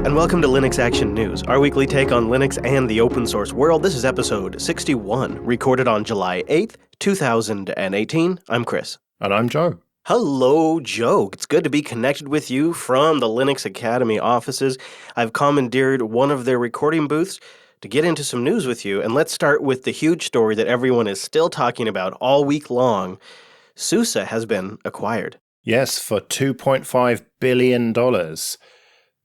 And welcome to Linux Action News, our weekly take on Linux and the open source world. This is episode 61, recorded on July 8th, 2018. I'm Chris. And I'm Joe. Hello, Joe. It's good to be connected with you from the Linux Academy offices. I've commandeered one of their recording booths to get into some news with you. And let's start with the huge story that everyone is still talking about all week long. SUSE has been acquired. Yes, for $2.5 billion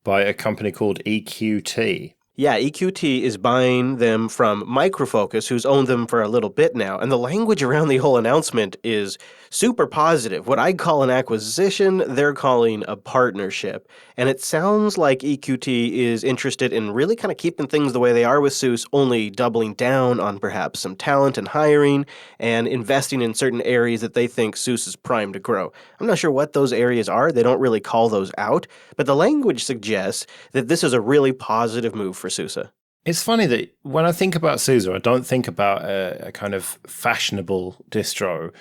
by a company called EQT. Yeah, EQT is buying them from Micro Focus, who's owned them for a little bit now. And the language around the whole announcement is super positive. What I'd call an acquisition, they're calling a partnership. And it sounds like EQT is interested in really kind of keeping things the way they are with SUSE, only doubling down on perhaps some talent and hiring and investing in certain areas that they think SUSE is primed to grow. I'm not sure what those areas are. They don't really call those out. But the language suggests that this is a really positive move for SUSE. It's funny that when I think about SUSE, I don't think about a kind of fashionable distro.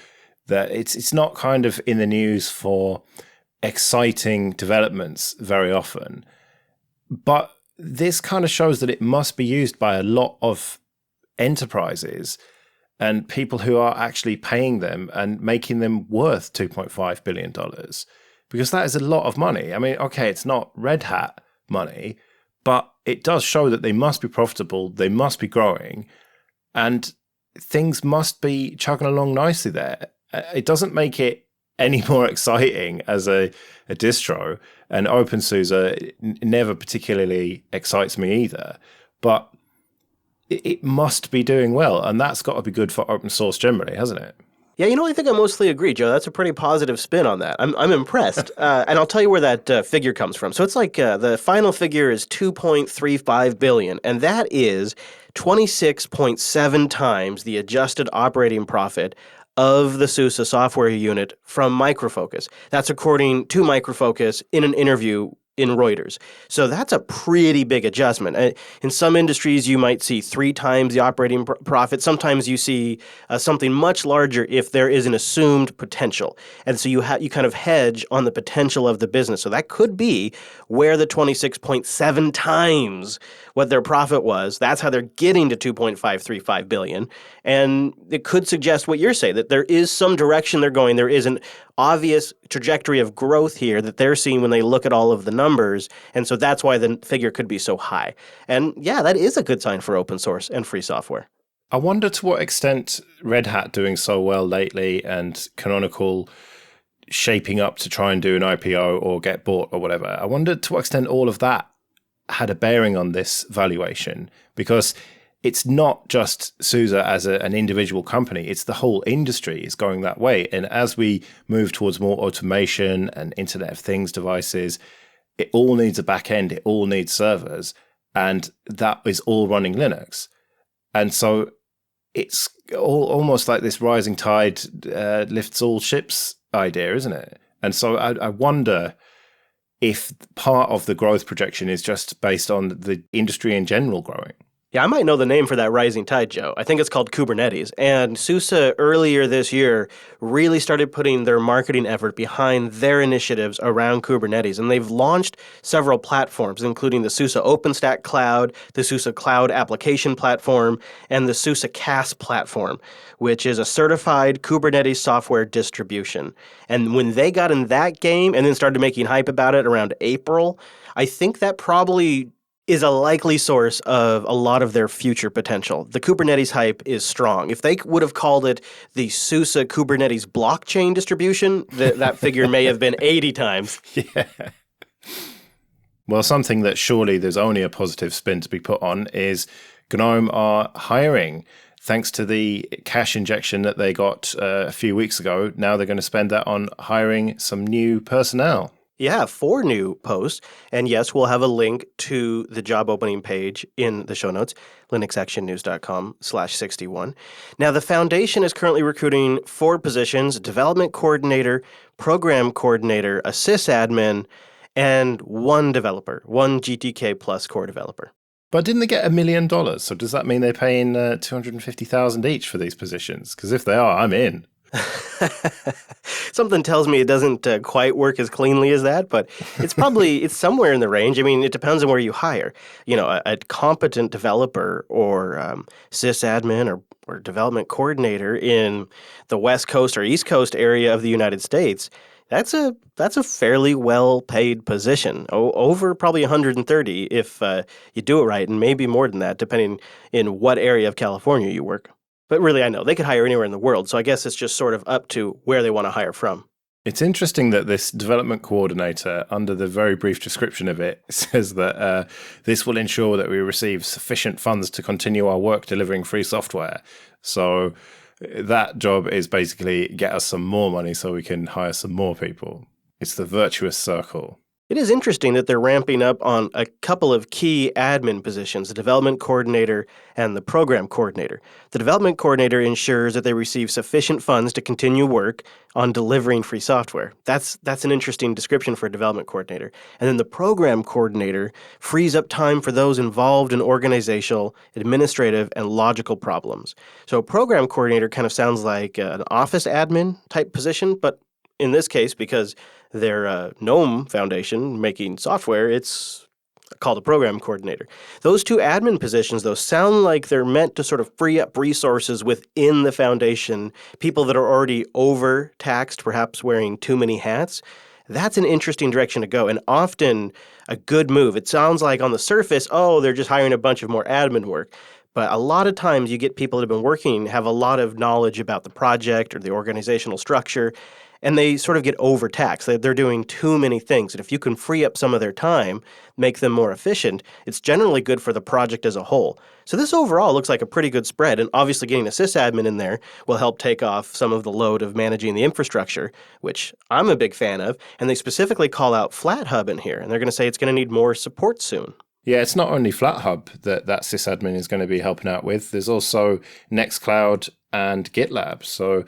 That it's not kind of in the news for exciting developments very often. But this kind of shows that it must be used by a lot of enterprises and people who are actually paying them and making them worth $2.5 billion. Because that is a lot of money. I mean, okay, it's not Red Hat money, but it does show that they must be profitable, they must be growing, and things must be chugging along nicely there. It doesn't make it any more exciting as a distro, and OpenSUSE never particularly excites me either, but it must be doing well, and that's got to be good for open source generally, hasn't it? Yeah, I think I mostly agree, Joe. That's a pretty positive spin on that. I'm impressed. And I'll tell you where that figure comes from. So it's like the final figure is $2.35 billion, and that is 26.7 times the adjusted operating profit of the SUSE software unit from Micro Focus. That's according to Micro Focus in an interview in Reuters. So that's a pretty big adjustment. In some industries, you might see 3 times the operating profit. Sometimes you see something much larger if there is an assumed potential. And so you kind of hedge on the potential of the business. So that could be where the 26.7 times what their profit was. That's how they're getting to $2.535 billion. And it could suggest what you're saying, that there is some direction they're going. There is an obvious trajectory of growth here that they're seeing when they look at all of the numbers. And so that's why the figure could be so high. And yeah, that is a good sign for open source and free software. I wonder to what extent Red Hat doing so well lately and Canonical shaping up to try and do an IPO or get bought or whatever. I wonder to what extent all of that had a bearing on this valuation, because it's not just SUSE as an individual company. It's the whole industry is going that way. And as we move towards more automation and Internet of Things devices, it all needs a back end. It all needs servers. And that is all running Linux. And so it's almost like this rising tide lifts all ships idea, isn't it? And so I wonder if part of the growth projection is just based on the industry in general growing. Yeah, I might know the name for that rising tide, Joe. I think it's called Kubernetes. And SUSE earlier this year really started putting their marketing effort behind their initiatives around Kubernetes. And they've launched several platforms, including the SUSE OpenStack Cloud, the SUSE Cloud Application Platform, and the SUSE CaaS platform, which is a certified Kubernetes software distribution. And when they got in that game and then started making hype about it around April, I think that probably is a likely source of a lot of their future potential. The Kubernetes hype is strong. If they would have called it the SUSE Kubernetes blockchain distribution, that figure may have been 80 times. Yeah. Well, something that surely there's only a positive spin to be put on is GNOME are hiring. Thanks to the cash injection that they got a few weeks ago, now they're going to spend that on hiring some new personnel. Yeah, 4 new posts. And yes, we'll have a link to the job opening page in the show notes, linuxactionnews.com/61. Now, the foundation is currently recruiting 4 positions: development coordinator, program coordinator, a sysadmin, and 1 developer, 1 GTK plus core developer. But didn't they get $1 million? So does that mean they're paying $250,000 each for these positions? Because if they are, I'm in. Something tells me it doesn't quite work as cleanly as that, but it's somewhere in the range. I mean, it depends on where you hire. A competent developer or sysadmin or development coordinator in the West Coast or East Coast area of the United States. That's a fairly well paid position, over probably 130 if you do it right, and maybe more than that, depending in what area of California you work. But really, I know they could hire anywhere in the world, so I guess it's just sort of up to where they want to hire from. It's interesting that this development coordinator, under the very brief description of it, says that this will ensure that we receive sufficient funds to continue our work delivering free software. So that job is basically get us some more money so we can hire some more people. It's the virtuous circle. It is interesting that they're ramping up on a couple of key admin positions, the development coordinator and the program coordinator. The development coordinator ensures that they receive sufficient funds to continue work on delivering free software. That's an interesting description for a development coordinator. And then the program coordinator frees up time for those involved in organizational, administrative, and logical problems. So a program coordinator kind of sounds like an office admin type position, but in this case, because they're GNOME Foundation making software, it's called a program coordinator. Those two admin positions, though, sound like they're meant to sort of free up resources within the foundation, people that are already overtaxed, perhaps wearing too many hats. That's an interesting direction to go, and often a good move. It sounds like on the surface, they're just hiring a bunch of more admin work. But a lot of times you get people that have been working, have a lot of knowledge about the project or the organizational structure, and they sort of get overtaxed. They're doing too many things. And if you can free up some of their time, make them more efficient, it's generally good for the project as a whole. So this overall looks like a pretty good spread. And obviously getting a sysadmin in there will help take off some of the load of managing the infrastructure, which I'm a big fan of. And they specifically call out FlatHub in here. And they're going to say it's going to need more support soon. Yeah, it's not only FlatHub that sysadmin is going to be helping out with. There's also Nextcloud and GitLab. So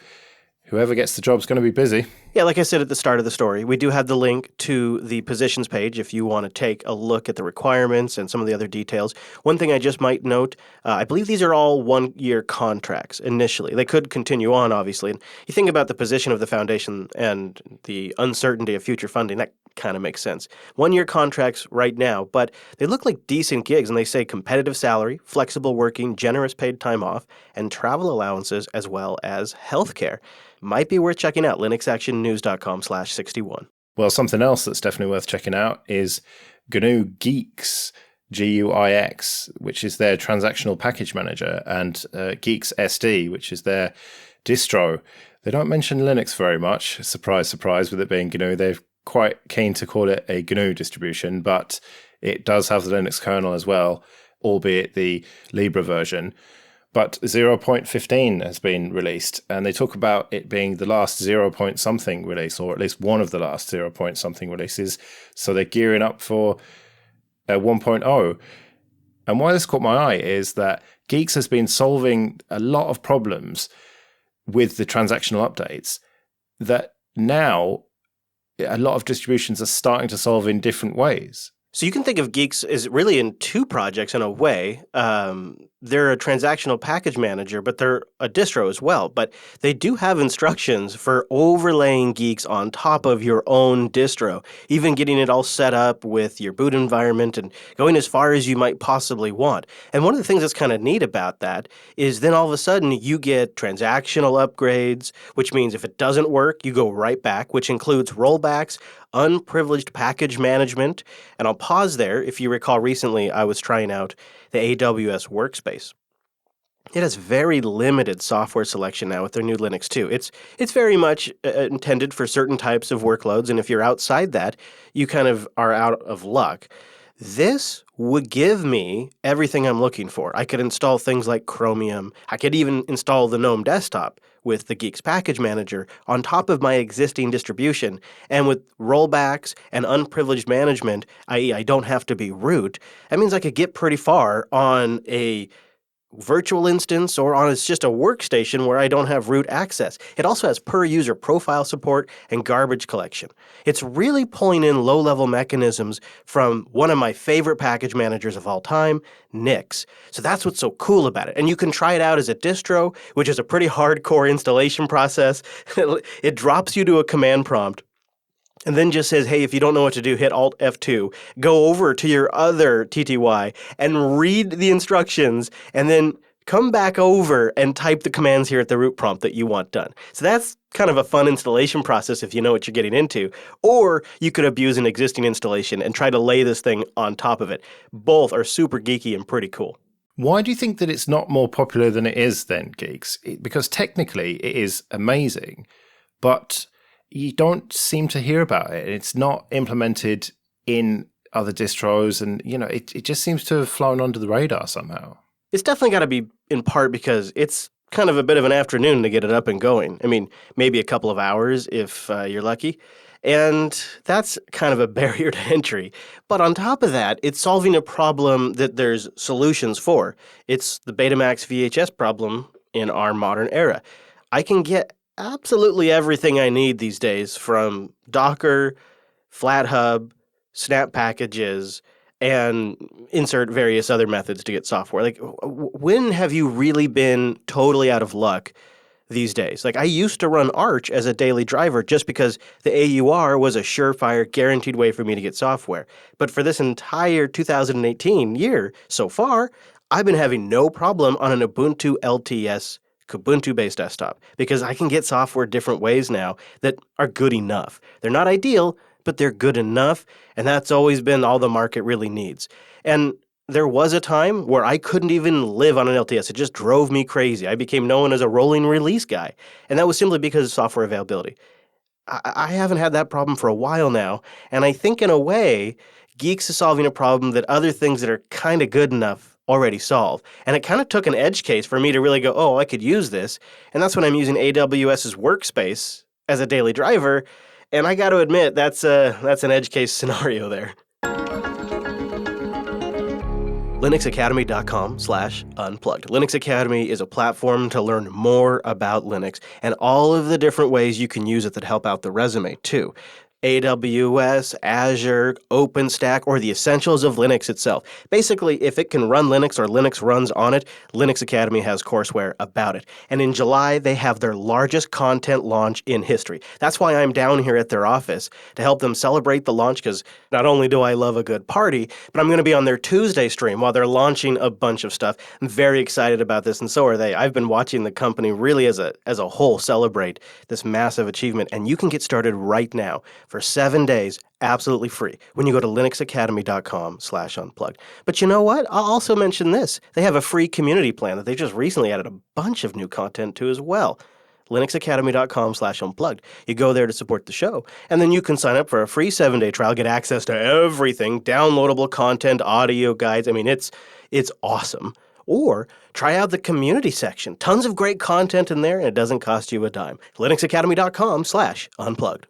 whoever gets the job is going to be busy. Yeah, like I said at the start of the story, we do have the link to the positions page if you want to take a look at the requirements and some of the other details. One thing I just might note, I believe these are all one-year contracts initially. They could continue on, obviously. And you think about the position of the foundation and the uncertainty of future funding, that kind of makes sense. One-year contracts right now, but they look like decent gigs, and they say competitive salary, flexible working, generous paid time off, and travel allowances, as well as healthcare. Might be worth checking out, linuxactionnews.com/61. Well, something else that's definitely worth checking out is GNU Geeks, GUIX, which is their transactional package manager, and Geeks SD, which is their distro. They don't mention Linux very much. Surprise, surprise, with it being GNU. They're quite keen to call it a GNU distribution, but it does have the Linux kernel as well, albeit the Libre version. But 0.15 has been released, and they talk about it being the last 0.something release, or at least one of the last 0.something releases. So they're gearing up for 1.0. And why this caught my eye is that Geeks has been solving a lot of problems with the transactional updates that now a lot of distributions are starting to solve in different ways. So you can think of Geeks as really in two projects in a way. They're a transactional package manager, but they're a distro as well. But they do have instructions for overlaying Geeks on top of your own distro, even getting it all set up with your boot environment and going as far as you might possibly want. And one of the things that's kind of neat about that is then all of a sudden you get transactional upgrades, which means if it doesn't work, you go right back, which includes rollbacks, unprivileged package management. And I'll pause there. If you recall recently, I was trying out the AWS Workspace. It has very limited software selection now with their new Linux too. It's very much intended for certain types of workloads, and if you're outside that, you kind of are out of luck. This would give me everything I'm looking for. I could install things like Chromium. I could even install the GNOME desktop with the Geeks Package Manager on top of my existing distribution. And with rollbacks and unprivileged management, i.e. I don't have to be root, that means I could get pretty far on a virtual instance or on it's just a workstation where I don't have root access. It also has per-user profile support and garbage collection. It's really pulling in low-level mechanisms from one of my favorite package managers of all time, Nix. So that's what's so cool about it. And you can try it out as a distro, which is a pretty hardcore installation process. It drops you to a command prompt and then just says, hey, if you don't know what to do, hit Alt F2, go over to your other TTY and read the instructions, and then come back over and type the commands here at the root prompt that you want done. So that's kind of a fun installation process if you know what you're getting into. Or you could abuse an existing installation and try to lay this thing on top of it. Both are super geeky and pretty cool. Why do you think that it's not more popular than it is then, Geeks? Because technically it is amazing, but you don't seem to hear about it. It's not implemented in other distros, and it just seems to have flown under the radar somehow. It's definitely got to be in part because it's kind of a bit of an afternoon to get it up and going. I mean, maybe a couple of hours if you're lucky. And that's kind of a barrier to entry. But on top of that, it's solving a problem that there's solutions for. It's the Betamax VHS problem in our modern era. I can get absolutely everything I need these days from Docker, FlatHub, Snap packages, and insert various other methods to get software. Like, when have you really been totally out of luck these days? Like, I used to run Arch as a daily driver just because the AUR was a surefire, guaranteed way for me to get software. But for this entire 2018 year so far, I've been having no problem on an Ubuntu LTS Kubuntu-based desktop because I can get software different ways now that are good enough. They're not ideal, but they're good enough, and that's always been all the market really needs. And there was a time where I couldn't even live on an LTS. It just drove me crazy. I became known as a rolling release guy, and that was simply because of software availability. I haven't had that problem for a while now, and I think in a way, Geeks is solving a problem that other things that are kind of good enough already solve. And it kind of took an edge case for me to really go, oh, I could use this. And that's when I'm using AWS's Workspace as a daily driver. And I got to admit, that's an edge case scenario there. linuxacademy.com/unplugged. Linux Academy is a platform to learn more about Linux and all of the different ways you can use it that help out the resume too. AWS, Azure, OpenStack, or the essentials of Linux itself. Basically, if it can run Linux or Linux runs on it, Linux Academy has courseware about it. And in July, they have their largest content launch in history. That's why I'm down here at their office to help them celebrate the launch, because not only do I love a good party, but I'm going to be on their Tuesday stream while they're launching a bunch of stuff. I'm very excited about this, and so are they. I've been watching the company really as a whole celebrate this massive achievement, and you can get started right now for 7 days, absolutely free, when you go to linuxacademy.com/unplugged. But you know what? I'll also mention this. They have a free community plan that they just recently added a bunch of new content to as well. linuxacademy.com/unplugged. You go there to support the show, and then you can sign up for a free 7-day trial, get access to everything, downloadable content, audio guides. I mean, it's awesome. Or try out the community section. Tons of great content in there, and it doesn't cost you a dime. linuxacademy.com/unplugged.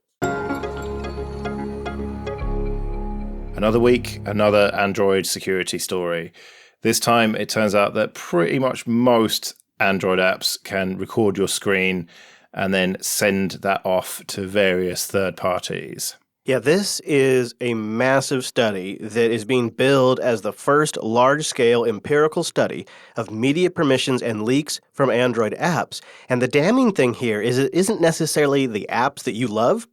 Another week, another Android security story. This time, it turns out that pretty much most Android apps can record your screen and then send that off to various third parties. Yeah, this is a massive study that is being billed as the first large-scale empirical study of media permissions and leaks from Android apps. And the damning thing here is it isn't necessarily the apps that you love,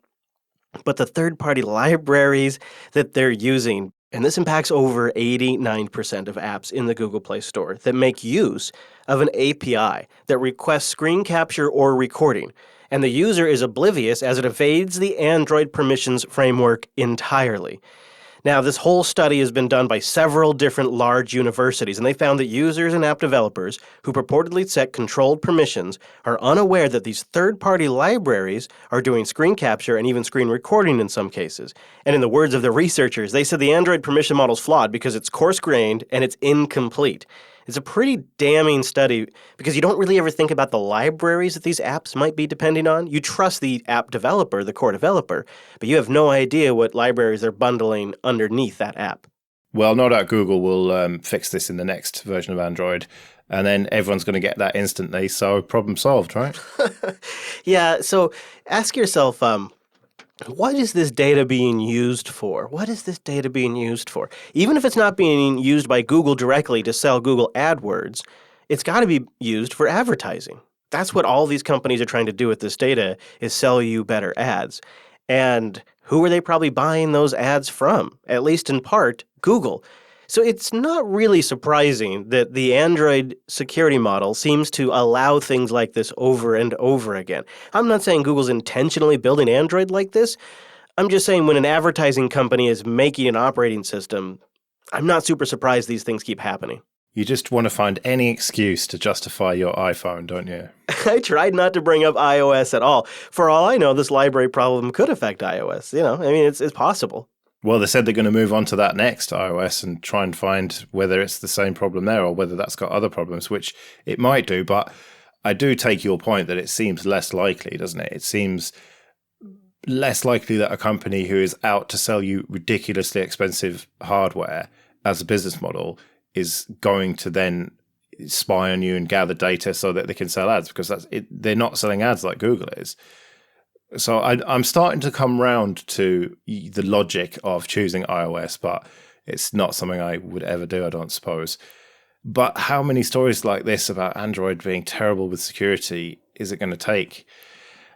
but the third-party libraries that they're using. And this impacts over 89% of apps in the Google Play Store that make use of an API that requests screen capture or recording. And the user is oblivious as it evades the Android permissions framework entirely. Now, this whole study has been done by several different large universities, and they found that users and app developers who purportedly set controlled permissions are unaware that these third-party libraries are doing screen capture and even screen recording in some cases. And in the words of the researchers, they said the Android permission model is flawed because it's coarse-grained and it's incomplete. It's a pretty damning study because you don't really ever think about the libraries that these apps might be depending on. You trust the app developer, the core developer, but you have no idea what libraries they're bundling underneath that app. Well, no doubt Google will fix this in the next version of Android. and then everyone's going to get that instantly. So problem solved, right? Yeah, so ask yourself, what is this data being used for? What is this data being used for? Even if it's not being used by Google directly to sell Google AdWords, it's got to be used for advertising. That's what all these companies are trying to do with this data is sell you better ads. And who are they probably buying those ads from? At least in part, Google. So it's not really surprising that the Android security model seems to allow things like this over and over again. I'm not saying Google's intentionally building Android like this. I'm just saying when an advertising company is making an operating system, I'm not super surprised these things keep happening. You just want to find any excuse to justify your iPhone, don't you? I tried not to bring up iOS at all. For all I know, this library problem could affect iOS. It's possible. Well, they said they're going to move on to that next, iOS, and try and find whether it's the same problem there or whether that's got other problems, which it might do. But I do take your point that it seems less likely, doesn't it? It seems less likely that a company who is out to sell you ridiculously expensive hardware as a business model is going to then spy on you and gather data so that they can sell ads, because they're not selling ads like Google is. So I'm starting to come round to the logic of choosing iOS, but it's not something I would ever do, I don't suppose. But how many stories like this about Android being terrible with security is it going to take?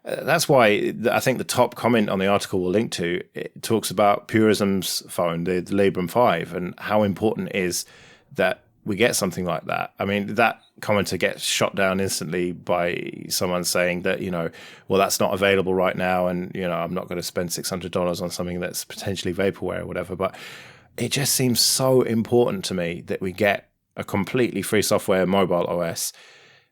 That's why I think the top comment on the article we'll link to, it talks about Purism's phone, the Librem 5, and how important it is that we get something like that. I mean, that commenter gets shot down instantly by someone saying that, well, that's not available right now, and, I'm not going to spend $600 on something that's potentially vaporware or whatever. But it just seems so important to me that we get a completely free software mobile OS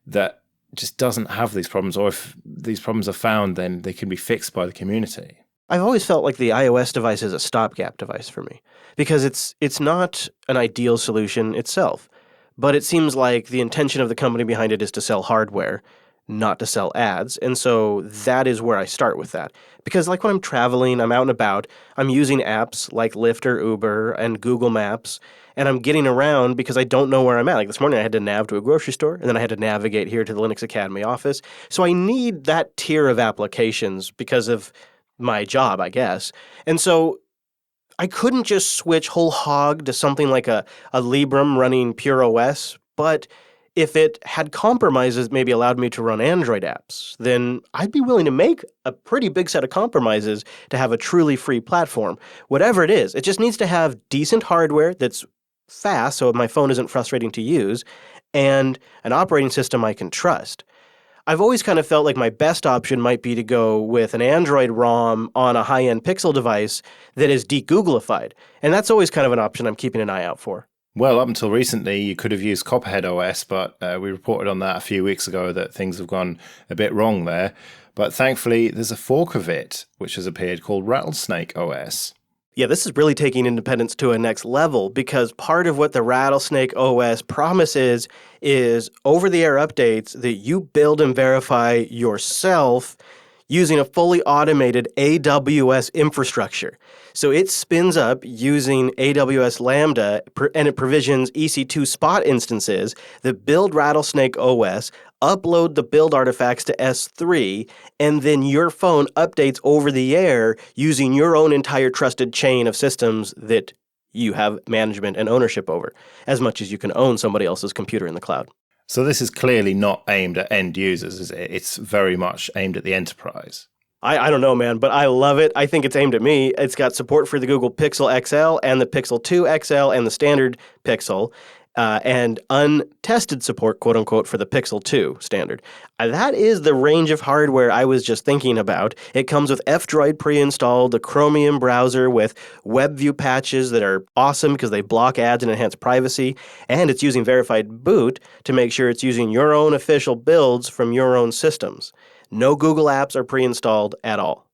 that just doesn't have these problems, or if these problems are found, then they can be fixed by the community. I've always felt like the iOS device is a stopgap device for me because it's not an ideal solution itself, but it seems like the intention of the company behind it is to sell hardware, not to sell ads, and so that is where I start with that. Because like when I'm traveling, I'm out and about, I'm using apps like Lyft or Uber and Google Maps, and I'm getting around because I don't know where I'm at. Like this morning I had to nav to a grocery store, and then I had to navigate here to the Linux Academy office. So I need that tier of applications because of my job, I guess. And so I couldn't just switch whole hog to something like a Librem running pure OS, but if it had compromises maybe allowed me to run Android apps, then I'd be willing to make a pretty big set of compromises to have a truly free platform. Whatever it is, it just needs to have decent hardware that's fast so my phone isn't frustrating to use, and an operating system I can trust. I've always kind of felt like my best option might be to go with an Android ROM on a high-end Pixel device that is de-Googleified. And that's always kind of an option I'm keeping an eye out for. Well, up until recently, you could have used Copperhead OS, but we reported on that a few weeks ago that things have gone a bit wrong there. But thankfully, there's a fork of it, which has appeared called Rattlesnake OS. Yeah, this is really taking independence to a next level because part of what the Rattlesnake OS promises is over-the-air updates that you build and verify yourself using a fully automated AWS infrastructure. So it spins up using AWS Lambda and it provisions EC2 Spot instances that build Rattlesnake OS, upload the build artifacts to S3, and then your phone updates over the air using your own entire trusted chain of systems that you have management and ownership over, as much as you can own somebody else's computer in the cloud. So this is clearly not aimed at end users, is it? It's very much aimed at the enterprise. I don't know, man, but I love it. I think it's aimed at me. It's got support for the Google Pixel XL and the Pixel 2 XL and the standard Pixel, and untested support, quote unquote, for the Pixel 2 standard. That is the range of hardware I was just thinking about. It comes with F-Droid pre-installed, the Chromium browser with WebView patches that are awesome because they block ads and enhance privacy, and it's using verified boot to make sure it's using your own official builds from your own systems. No Google apps are pre-installed at all.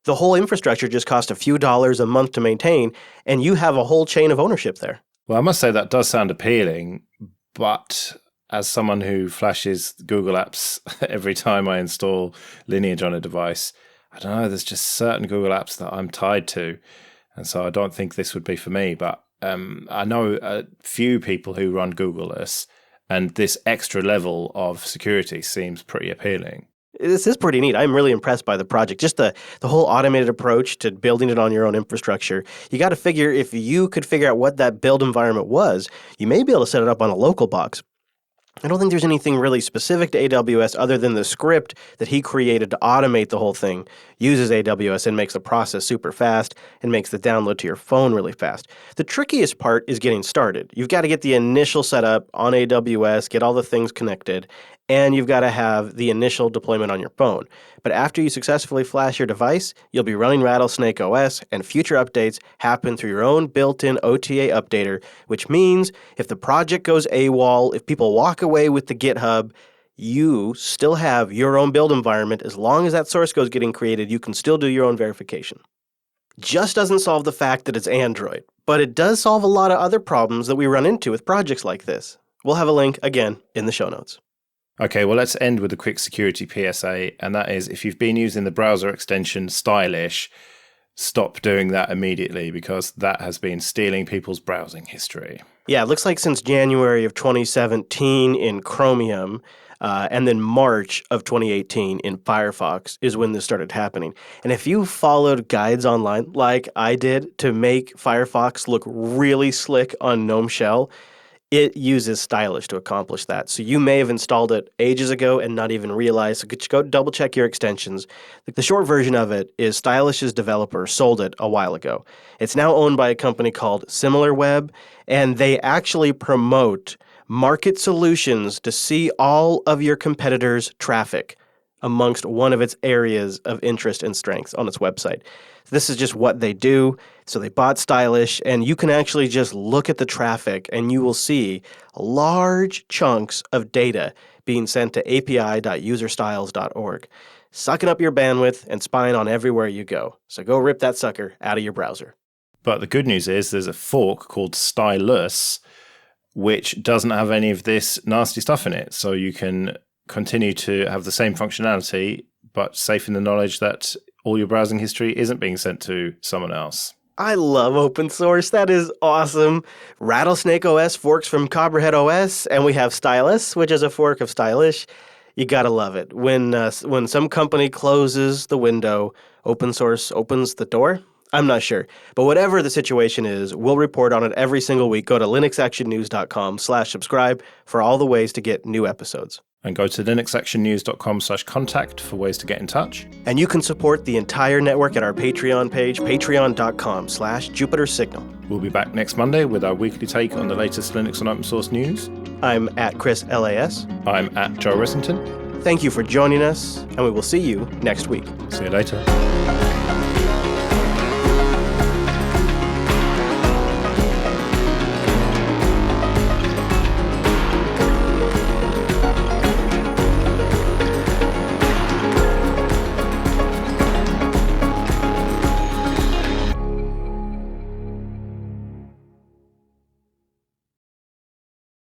The whole infrastructure just costs a few dollars a month to maintain, and you have a whole chain of ownership there. Well, I must say that does sound appealing, but as someone who flashes Google apps every time I install Lineage on a device, I don't know, there's just certain Google apps that I'm tied to, and so I don't think this would be for me. But I know a few people who run Googleless, And this extra level of security seems pretty appealing. This is pretty neat. I'm really impressed by the project. Just the whole automated approach to building it on your own infrastructure. You got to figure if you could figure out what that build environment was, you may be able to set it up on a local box. I don't think there's anything really specific to AWS other than the script that he created to automate the whole thing uses AWS and makes the process super fast and makes the download to your phone really fast. The trickiest part is getting started. You've got to get the initial setup on AWS, get all the things connected, and you've got to have the initial deployment on your phone. But after you successfully flash your device, you'll be running Rattlesnake OS, and future updates happen through your own built-in OTA updater, which means if the project goes AWOL, if people walk away with the GitHub, you still have your own build environment. As long as that source code is getting created, you can still do your own verification. Just doesn't solve the fact that it's Android, but it does solve a lot of other problems that we run into with projects like this. We'll have a link, again, in the show notes. Okay, well, let's end with a quick security PSA, and that is if you've been using the browser extension Stylish, stop doing that immediately because that has been stealing people's browsing history. Yeah, it looks like since January of 2017 in Chromium, and then March of 2018 in Firefox is when this started happening. And if you followed guides online like I did to make Firefox look really slick on GNOME Shell, it uses Stylish to accomplish that. So you may have installed it ages ago and not even realized. So go double check your extensions. The short version of it is Stylish's developer sold it a while ago. It's now owned by a company called SimilarWeb, and they actually promote market solutions to see all of your competitors' traffic amongst one of its areas of interest and strengths on its website. This is just what they do. So they bought Stylish, and you can actually just look at the traffic, and you will see large chunks of data being sent to api.userstyles.org, sucking up your bandwidth and spying on everywhere you go. So go rip that sucker out of your browser. But the good news is there's a fork called Stylus, which doesn't have any of this nasty stuff in it. So you can continue to have the same functionality, but safe in the knowledge that all your browsing history isn't being sent to someone else. I love open source. That is awesome. Rattlesnake OS forks from Copperhead OS, and we have Stylus, which is a fork of Stylish. You gotta love it. When some company closes the window, open source opens the door. I'm not sure. But whatever the situation is, we'll report on it every single week. Go to linuxactionnews.com/subscribe for all the ways to get new episodes. And go to linuxactionnews.com/contact for ways to get in touch. And you can support the entire network at our Patreon page, patreon.com/JupiterSignal. We'll be back next Monday with our weekly take on the latest Linux and open source news. I'm at Chris LAS. I'm at Joe Ressington. Thank you for joining us, and we will see you next week. See you later.